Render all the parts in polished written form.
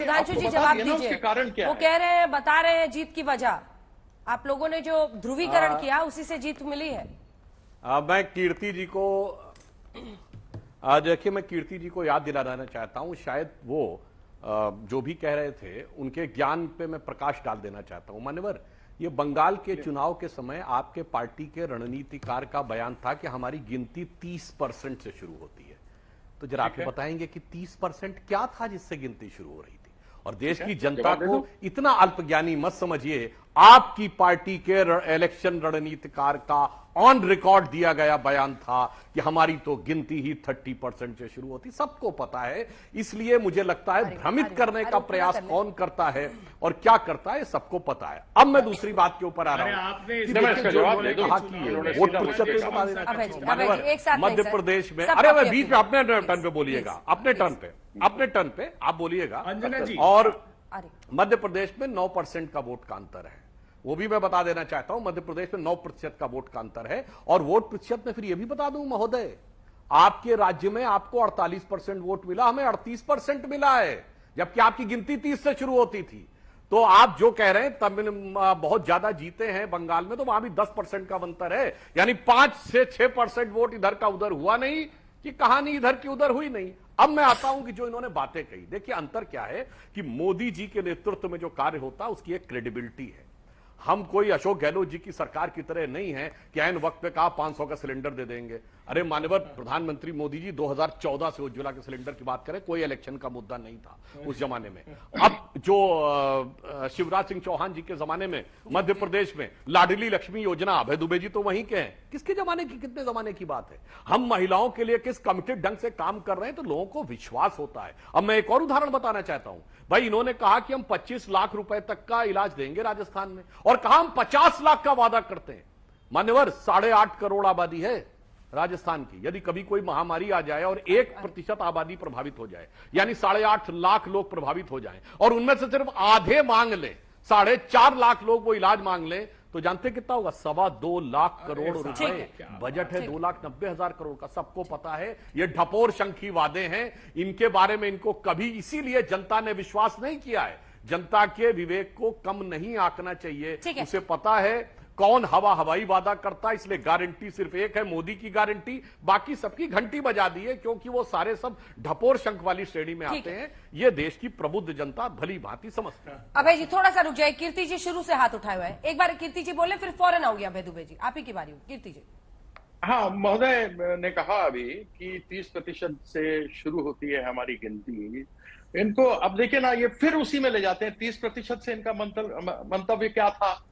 सुधांशु जी जवाब दीजिए। कारण क्या वो कह रहे हैं, बता रहे हैं जीत की वजह, आप लोगों ने जो ध्रुवीकरण किया उसी से जीत मिली है। मैं कीर्ति जी को देखिए, मैं कीर्ति जी को याद दिलाना चाहता हूं, शायद वो जो भी कह रहे थे उनके ज्ञान पे मैं प्रकाश डाल देना चाहता हूं। मान्यवर, ये बंगाल के चुनाव के समय आपके पार्टी के रणनीतिकार का बयान था कि हमारी गिनती 30% से शुरू होती है। तो जरा आप बताएंगे कि 30% क्या था जिससे गिनती शुरू हो रही थी? और देश की जनता को इतना अल्पज्ञानी मत समझिए। आपकी पार्टी के इलेक्शन रणनीतिकार का ऑन रिकॉर्ड दिया गया बयान था कि हमारी तो गिनती ही 30% से शुरू होती। सबको पता है, इसलिए मुझे लगता है भ्रमित करने का प्रयास कौन करता है और क्या करता है सबको पता है। अब मैं दूसरी बात के ऊपर आ रहा हूं। वोट प्रतिशत मध्य प्रदेश में, अरे मैं बीच में अपने टर्न पे बोलिएगा, अपने टर्न पे आप बोलिएगा। और मध्य प्रदेश में 9% का वोट का अंतर है, वो भी मैं बता देना चाहता हूं। मध्य प्रदेश में 9% का वोट का अंतर है। और वोट प्रतिशत में फिर यह भी बता दूं महोदय, आपके राज्य में आपको 48% वोट मिला, हमें 38% मिला है, जबकि आपकी गिनती 30 से शुरू होती थी। तो आप जो कह रहे हैं तमिल बहुत ज्यादा जीते हैं बंगाल में, तो वहां भी 10% का अंतर है, यानी 5 से 6% वोट इधर का उधर हुआ नहीं कि कहानी इधर की उधर हुई नहीं। अब मैं आता हूं कि जो इन्होंने बातें कही, देखिए अंतर क्या है कि मोदी जी के नेतृत्व में जो कार्य होता है उसकी एक क्रेडिबिलिटी है। हम कोई अशोक गहलोत जी की सरकार की तरह नहीं है कि ऐन वक्त पे कहा 500 का सिलेंडर दे देंगे। अरे माननीय प्रधानमंत्री मोदी जी 2014 से उज्ज्वला के सिलेंडर की बात करें, कोई इलेक्शन का मुद्दा नहीं था उस जमाने में। अब जो शिवराज सिंह चौहान जी के जमाने में मध्य प्रदेश में लाडली लक्ष्मी योजना, अभय दुबे जी तो वहीं के हैं, किसके जमाने की, कितने जमाने की बात है। हम महिलाओं के लिए किस कमिटेड ढंग से काम कर रहे हैं, तो लोगों को विश्वास होता है। अब मैं एक और उदाहरण बताना चाहता हूं भाई, इन्होंने कहा कि हम 25 लाख रुपए तक का इलाज देंगे राजस्थान में, और कहा हम 50 लाख का वादा करते हैं। मान्यवर, 8.5 करोड़ आबादी है राजस्थान की। यदि कभी कोई महामारी आ जाए और 1% आबादी प्रभावित हो जाए, यानी 8.5 लाख लोग प्रभावित हो जाएं, और उनमें से सिर्फ आधे मांग लें, 4.5 लाख लोग वो इलाज मांग लें, तो जानते कितना होगा? 2.25 लाख करोड़ रुपए बजट है, 2,90,000 करोड़ का। सबको पता है ये ढपोर शंखी वादे हैं, इनके बारे में इनको कभी, इसीलिए जनता ने विश्वास नहीं किया है। जनता के विवेक को कम नहीं आंकना चाहिए, उसे पता है कौन हवाई वादा करता है, इसलिए गारंटी सिर्फ एक है, मोदी की गारंटी। बाकी सबकी घंटी बजा दी है, क्योंकि वो सारे सब ढपोर शंख वाली श्रेणी में आते हैं। ये देश की प्रबुद्ध जनता भली भांति समझती है। अभय जी थोड़ा सा रुक जाए, कीर्ति जी शुरू से हाथ उठाए हुए हैं। एक बार कीर्ति जी बोले, फिर फौरन आओगे अभय दुबे जी, आप ही की बारी हो। कीर्ति जी। हाँ, महोदय ने कहा अभी कि 30% से शुरू होती है हमारी गिनती। इनको अब देखिए ना, ये फिर उसी में ले जाते हैं। 30% से इनका मंतव्य क्या था?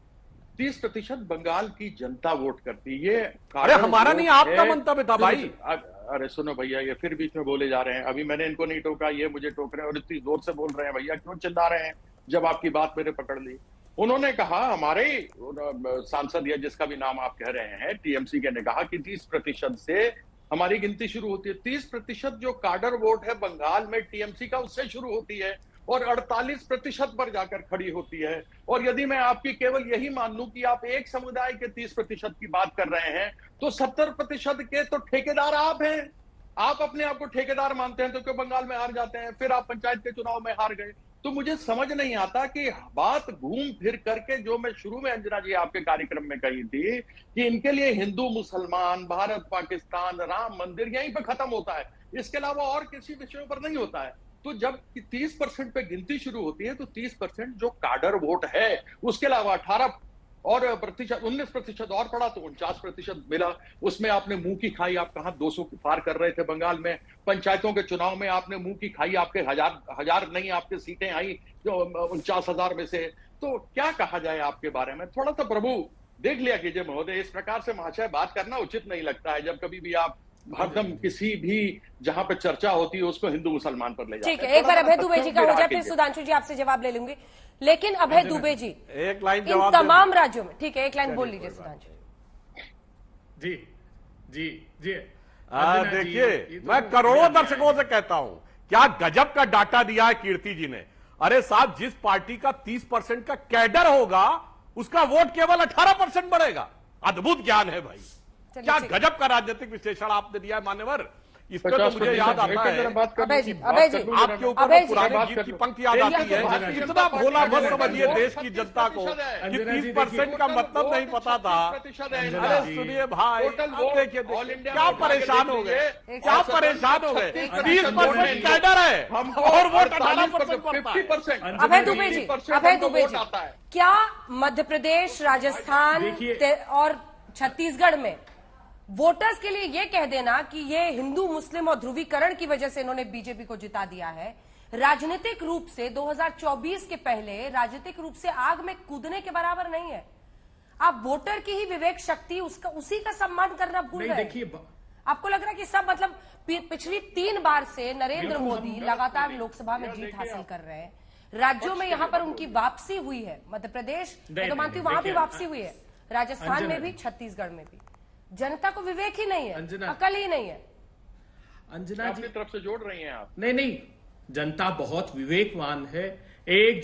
30% बंगाल की जनता वोट करती। ये अरे हमारा नहीं, आपका मंतव्य था भाई। अरे सुनो भैया, ये फिर बीच में बोले जा रहे हैं। अभी मैंने इनको नहीं टोका, ये मुझे टोक रहे हैं, और इतनी जोर से बोल रहे हैं। भैया क्यों चिल्ला रहे हैं जब आपकी बात मैंने पकड़ ली? उन्होंने कहा, हमारे सांसद या जिसका भी नाम आप कह रहे हैं, टीएमसी के, ने कहा कि 30% से हमारी गिनती शुरू होती है। 30% जो काडर वोट है बंगाल में टीएमसी का, उससे शुरू होती है और 48% पर जाकर खड़ी होती है। और यदि मैं आपकी केवल यही मान लूं कि आप एक समुदाय के 30% की बात कर रहे हैं, तो 70% के तो ठेकेदार आप हैं। आप अपने आप को ठेकेदार मानते हैं, तो क्यों बंगाल में हार जाते हैं? फिर आप पंचायत के चुनाव में हार गए। तो मुझे समझ नहीं आता कि बात घूम फिर करके, जो मैं शुरू में अंजना जी आपके कार्यक्रम में कही थी कि इनके लिए हिंदू मुसलमान, भारत पाकिस्तान, राम मंदिर यहीं पे खत्म होता है, इसके अलावा और किसी विषयों पर नहीं होता है। तो जब 30% पे गिनती शुरू होती है, तो 30% जो काडर वोट है, उसके अलावा 19% और पड़ा, तो 49% मिला। उसमें आपने मुंह की खाई। आप कहां 200 पार कर रहे थे बंगाल में। पंचायतों के चुनाव में आपने मुंह की खाई, आपके हजार नहीं आपके सीटें आई जो 49,000 में से। तो क्या कहा जाए आपके बारे में? थोड़ा सा प्रभु देख लिया कीजिए महोदय, इस प्रकार से महाशय बात करना उचित नहीं लगता है। जब कभी भी आप हरदम किसी भी जहां पे चर्चा होती है उसको हिंदू मुसलमान पर ले जाते हैं। ठीक है, एक बार अभय दुबे जी का हो जाए, फिर सुधांशु जी आपसे जवाब ले लूंगी। लेकिन अभय दुबे जी, एक लाइन इन तमाम राज्यों में, ठीक है, एक लाइन बोल लीजिए सुधांशु जी। जी जी देखिए, मैं करोड़ों दर्शकों से कहता हूं, क्या गजब का डाटा दिया है कीर्ति जी ने। अरे साहब, जिस पार्टी का 30% का कैडर होगा, उसका वोट केवल 18% बढ़ेगा। अद्भुत ज्ञान है भाई, क्या गजब का राजनीतिक विश्लेषण आपने दिया है मान्यवर। इसका तो मुझे याद आता है अभय जी, आपके ऊपर पुरानी गीत की पंक्ति याद आती है, इतना भोला मत समझिए देश की जनता को कि 30% का मतलब नहीं पता था। अरे सुनिए भाई, देखिए क्या परेशान हो गए, क्या परेशान हो गए। 30% कैडर है और वोट 18% पड़ता है। अभय दुबे जी, अभय दुबे जी, क्या मध्य प्रदेश, राजस्थान और छत्तीसगढ़ में वोटर्स के लिए यह कह देना कि ये हिंदू मुस्लिम और ध्रुवीकरण की वजह से इन्होंने बीजेपी को जिता दिया है, राजनीतिक रूप से 2024 के पहले राजनीतिक रूप से आग में कूदने के बराबर नहीं है? आप वोटर की ही विवेक शक्ति, उसका उसी का सम्मान करना भूल रहे हैं। आपको लग रहा है कि सब मतलब पिछली 3 बार से नरेंद्र मोदी लगातार लोकसभा में जीत हासिल कर रहे हैं, राज्यों में यहां पर उनकी वापसी हुई है, मध्य प्रदेश मैं तो मानती हूं वहां भी वापसी हुई है, राजस्थान में भी, छत्तीसगढ़ में भी। जनता को विवेक ही नहीं है, अकल ही नहीं है। अंजना जी अपनी तरफ से जोड़ रही हैं आप। नहीं, जनता बहुत विवेकवान है। एक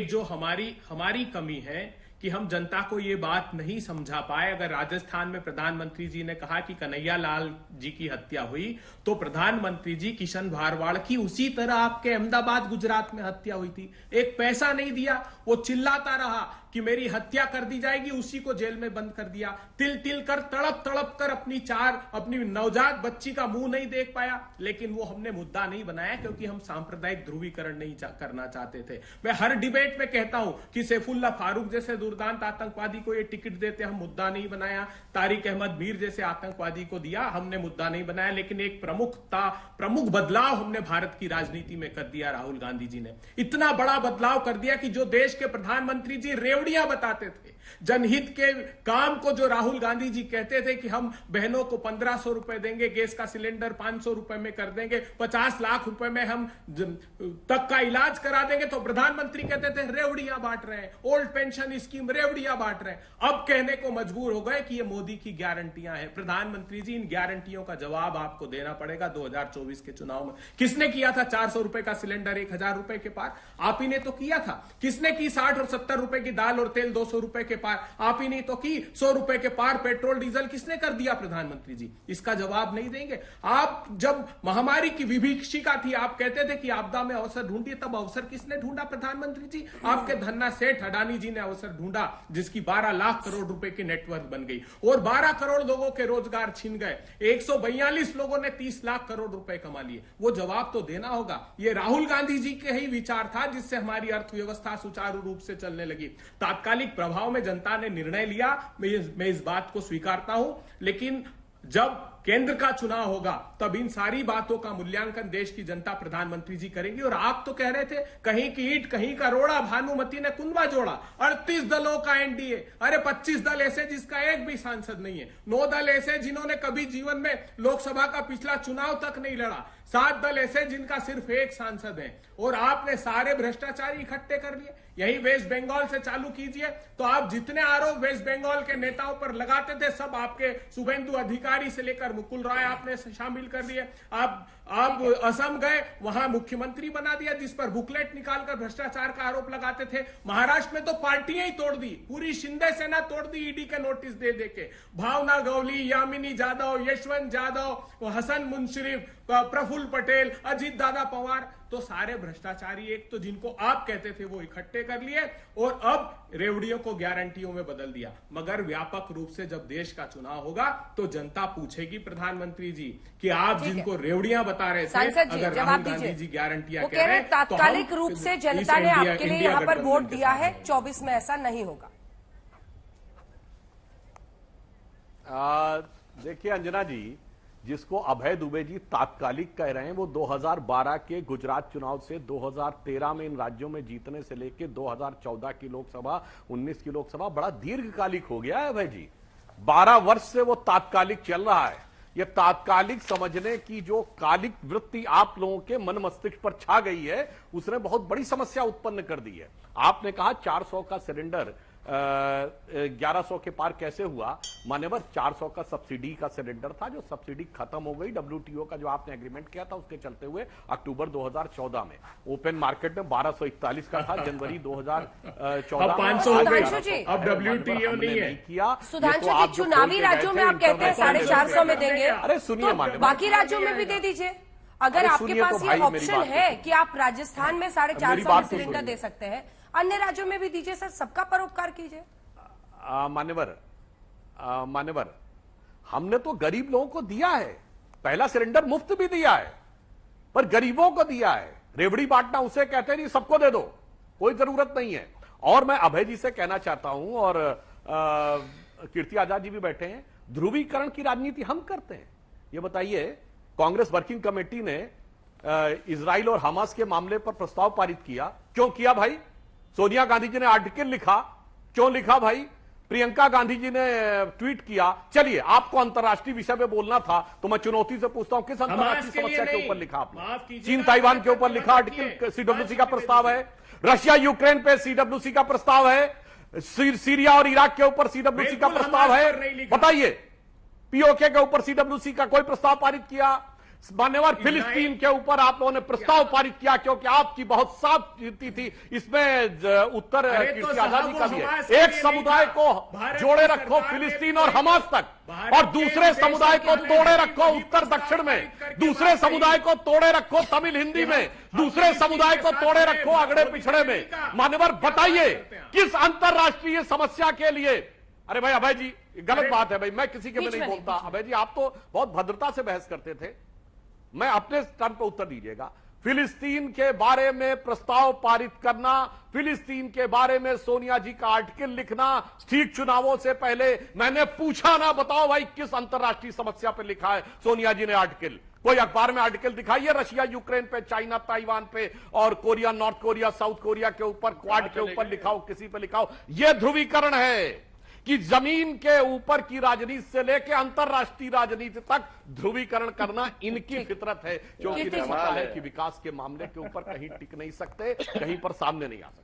जो हमारी कमी है कि हम जनता को ये बात नहीं समझा पाए। अगर राजस्थान में प्रधानमंत्री जी ने कहा कि कन्हैया लाल जी की हत्या हुई, तो प्रधानमंत्री जी किशन भारवाड़ की उसी तरह आपके अहमदाबाद गुजरात में हत्या हुई थी। एक पैसा नहीं दिया, वो चिल्लाता रहा कि मेरी हत्या कर दी जाएगी, उसी को जेल में बंद कर दिया। तिल तिल कर तड़प तड़प कर अपनी नवजात बच्ची का मुंह नहीं देख पाया। लेकिन वो हमने मुद्दा नहीं बनाया क्योंकि हम सांप्रदायिक ध्रुवीकरण नहीं करना चाहते थे। मैं हर डिबेट में कहता हूं कि सैफुल्लाह फारूक जैसे दुर्दांत आतंकवादी को ये टिकट देते, हम मुद्दा नहीं बनाया। तारिक अहमद मीर जैसे आतंकवादी को दिया, हमने मुद्दा नहीं बनाया। लेकिन एक प्रमुख बदलाव हमने भारत की राजनीति में कर दिया। राहुल गांधी जी ने इतना बड़ा बदलाव कर दिया कि जो देश के प्रधानमंत्री जी रेवड़ियां बताते थे, जनहित के काम को जो राहुल गांधी जी कहते थे कि हम बहनों को 1500 रुपए देंगे, गैस का सिलेंडर 500 रुपए में कर देंगे, 50 लाख रुपए में हम तक का इलाज करा देंगे, तो प्रधानमंत्री कहते थे रेवड़ियां बांट रहे हैं, ओल्ड पेंशन स्कीम रेवड़ियां बांट रहे हैं। अब कहने को मजबूर हो गए कि ये मोदी की गारंटियां हैं। प्रधानमंत्री जी, इन गारंटियों का जवाब आपको देना पड़ेगा 2024 के चुनाव में। किसने किया था 400 रुपए का सिलेंडर 1000 रुपए के पार? आप ही ने तो किया था। किसने की 60 और 70 रुपए की दाल और तेल 200 रुपए के पार? आप ही नहीं तो की। 100 रुपए के पार पेट्रोल डीजल किसने कर दिया? प्रधानमंत्री जी। इसका जवाब नहीं देंगे? आप जब महामारी की विभीषिका थी, आप कहते थे कि आपदा में अवसर ढूंढिए, तब अवसर किसने ढूंढा? प्रधानमंत्री जी। आपके धन्ना सेठ अडानी जी ने अवसर ढूंढा, जिसकी 12 लाख करोड़ रुपए की नेटवर्क बन गई और 12 करोड़ लोगों के रोजगार छीन गए। 142 लोगों ने 30 लाख करोड़ रुपए कमा लिए। वो जवाब तो देना होगा। ये राहुल गांधी जी के ही विचार था जिससे हमारी अर्थव्यवस्था सुचारू रूप से चलने लगी। तात्कालिक प्रभाव में जनता ने निर्णय लिया, मैं इस बात को स्वीकारता हूं, लेकिन जब केंद्र का चुनाव होगा तब इन सारी बातों का मूल्यांकन देश की जनता प्रधानमंत्री जी करेंगे। और आप तो कह रहे थे कहीं की ईंट कहीं का रोड़ा, भानुमति ने कुंभा जोड़ा। 38 दलों का एनडीए, अरे 25 दल ऐसे जिसका एक भी सांसद नहीं है, 9 दल ऐसे जिन्होंने कभी जीवन में लोकसभा का पिछला चुनाव तक नहीं लड़ा, 7 दल ऐसे जिनका सिर्फ एक सांसद है, और आपने सारे भ्रष्टाचारी इकट्ठे कर लिए। यही वेस्ट बंगाल से चालू कीजिए, तो आप जितने आरोप वेस्ट बंगाल के नेताओं पर लगाते थे, सब आपके शुभेंदु अधिकारी से लेकर मुकुल राय आपने शामिल कर लिए। आप असम गए, वहां मुख्यमंत्री बना दिया, जिस पर बुकलेट निकालकर भ्रष्टाचार का आरोप लगाते थे। महाराष्ट्र में तो पार्टियां ही तोड़ दी, पूरी शिंदे सेना तोड़ दी ईडी के नोटिस दे देके। भावना गवली, यामिनी जाधव, यशवंत जाधव, हसन मुंशरिफ, प्रफुल्ल पटेल, अजीत दादा पवार, तो सारे भ्रष्टाचारी एक तो जिनको आप कहते थे वो इकट्ठे कर लिए और अब रेवड़ियों को गारंटियों में बदल दिया। मगर व्यापक रूप से जब देश का चुनाव होगा तो जनता पूछेगी प्रधानमंत्री जी कि आप जिनको रेवड़ियां बता रहे थे, अगर राहुल गांधी जी गारंटियां कह रहे हैं, तात्कालिक रूप से जनता ने आपके लिए यहाँ पर वोट दिया है, 24 में ऐसा नहीं होगा। देखिए अंजना जी, जिसको अभय दुबे जी तात्कालिक कह रहे हैं, वो 2012 के गुजरात चुनाव से 2013 में इन राज्यों में जीतने से लेकर 2014 की लोकसभा, 19 की लोकसभा बड़ा दीर्घकालिक हो गया है अभय जी। 12 वर्ष से वो तात्कालिक चल रहा है। ये तात्कालिक समझने की जो कालिक वृत्ति आप लोगों के मन मस्तिष्क पर छा गई है, उसने बहुत बड़ी समस्या उत्पन्न कर दी है। आपने कहा 400 का सिलेंडर 1100 के पार कैसे हुआ? मान्यवर 400 का सब्सिडी का सिलेंडर था, जो सब्सिडी खत्म हो गई WTO का जो आपने एग्रीमेंट किया था उसके चलते हुए अक्टूबर 2014 में। ओपन मार्केट में 1241 का था जनवरी 2014 में। अब WTO नहीं है किया। सुधांशु जी, चुनावी राज्यों में आप कहते हैं 450 में देंगे, अरे सुनिए, बाकी राज्यों में भी दे दीजिए। अगर आपके पास ये ऑप्शन है कि आप राजस्थान में 450 में सिलेंडर दे सकते हैं, अन्य राज्यों में भी दीजिए सर, सबका परोपकार कीजिए। मान्यवर, हमने तो गरीब लोगों को दिया है, पहला सिलेंडर मुफ्त भी दिया है, पर गरीबों को दिया है। रेवड़ी बांटना उसे कहते नहीं, सबको दे दो, कोई जरूरत नहीं है। और मैं अभय जी से कहना चाहता हूं, और कीर्ति आजाद जी भी बैठे हैं, ध्रुवीकरण की राजनीति हम करते हैं। ये बताइए, कांग्रेस वर्किंग कमेटी ने इजराइल और हमास के मामले पर प्रस्ताव पारित किया, क्यों किया भाई? सोनिया गांधी जी ने आर्टिकल लिखा, क्यों लिखा भाई? प्रियंका गांधी जी ने ट्वीट किया। चलिए, आपको अंतर्राष्ट्रीय विषय पे बोलना था तो मैं चुनौती से पूछता हूं, किस अंतर्राष्ट्रीय समस्या के ऊपर लिखा आपने? चीन ताइवान के ऊपर लिखा आर्टिकल, CWC का प्रस्ताव है। रशिया यूक्रेन पे CWC का प्रस्ताव है। सीरिया और इराक के ऊपर CWC का प्रस्ताव है। बताइए, POK के ऊपर CWC का कोई प्रस्ताव पारित किया? मान्यवर, फिलिस्तीन के ऊपर आप लोगों ने प्रस्ताव पारित किया, क्योंकि आपकी बहुत साफ नीति थी। इसमें उत्तर कीर्ति आजादी का भी है। एक समुदाय को जोड़े रखो फिलिस्तीन और हमास तक, और दूसरे समुदाय को तोड़े रखो उत्तर दक्षिण में, दूसरे समुदाय को तोड़े रखो तमिल हिंदी में, दूसरे समुदाय को तोड़े रखो अगड़े पिछड़े में। मान्यवर, बताइए किस अंतरराष्ट्रीय समस्या के लिए? अरे भाई अभय जी, गलत बात है भाई, मैं किसी के में नहीं बोलता। अभय जी, आप तो बहुत भद्रता से बहस करते थे, मैं अपने टर्न पर उत्तर दीजिएगा। फिलिस्तीन के बारे में प्रस्ताव पारित करना, फिलिस्तीन के बारे में सोनिया जी का आर्टिकल लिखना, ठीक चुनावों से पहले मैंने पूछा ना, बताओ भाई किस अंतरराष्ट्रीय समस्या पर लिखा है सोनिया जी ने आर्टिकल? कोई अखबार में आर्टिकल दिखाइए रशिया यूक्रेन पे, चाइना ताइवान पे, और Korea north Korea south Korea के ऊपर, क्वाड के ऊपर लिखाओ, किसी पे लिखाओ। यह ध्रुवीकरण है कि जमीन के ऊपर की राजनीति से लेकर अंतरराष्ट्रीय राजनीति तक ध्रुवीकरण करना इनकी फितरत है, क्योंकि इन्हें पता है कि विकास के मामले के ऊपर कहीं टिक नहीं सकते, कहीं पर सामने नहीं आ सकते।